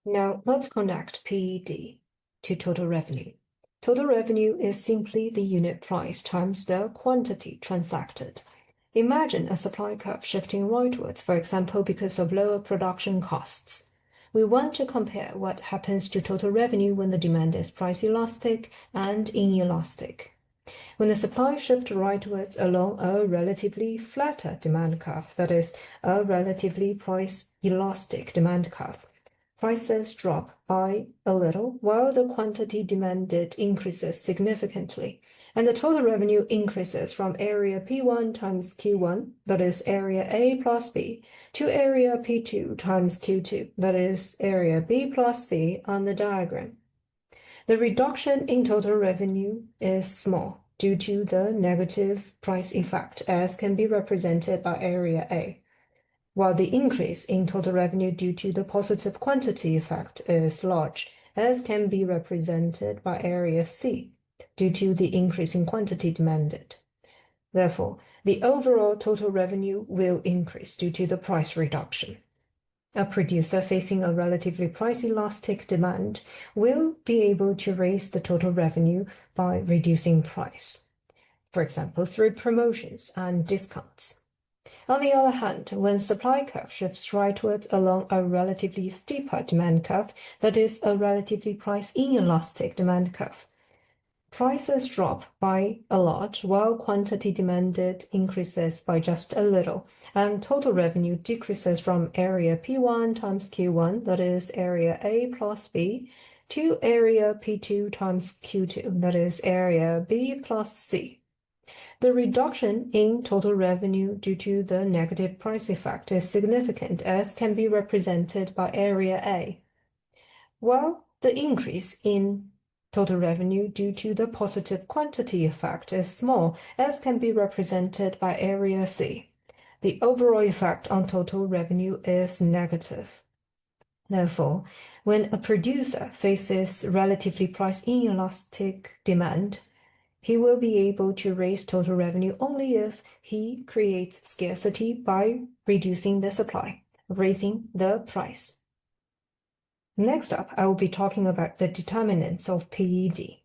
Now let's connect PED to total revenue. Total revenue is simply the unit price times the quantity transacted. Imagine a supply curve shifting rightwards, for example, because of lower production costs. We want to compare what happens to total revenue when the demand is price elastic and inelastic. When the supply shifts rightwards along a relatively flatter demand curve, that is, a relatively price elastic demand curve, prices drop by a little while the quantity demanded increases significantly, and the total revenue increases from area P1 times Q1, that is area A plus B, to area P2 times Q2, that is area B plus C on the diagram. The reduction in total revenue is small due to the negative price effect, as can be represented by area A, while the increase in total revenue due to the positive quantity effect is large, as can be represented by area C, due to the increase in quantity demanded. Therefore, the overall total revenue will increase due to the price reduction. A producer facing a relatively price-elastic demand will be able to raise the total revenue by reducing price, for example, through promotions and discounts. On the other hand, when supply curve shifts rightwards along a relatively steeper demand curve, that is, a relatively price-inelastic demand curve, prices drop by a lot while quantity demanded increases by just a little, and total revenue decreases from area P1 times Q1, that is area A plus B, to area P2 times Q2, that is area B plus C. The reduction in total revenue due to the negative price effect is significant, as can be represented by area A, while the increase in total revenue due to the positive quantity effect is small, as can be represented by area C. The overall effect on total revenue is negative. Therefore, when a producer faces relatively price inelastic demand, he will be able to raise total revenue only if he creates scarcity by reducing the supply, raising the price. Next up, I will be talking about the determinants of PED.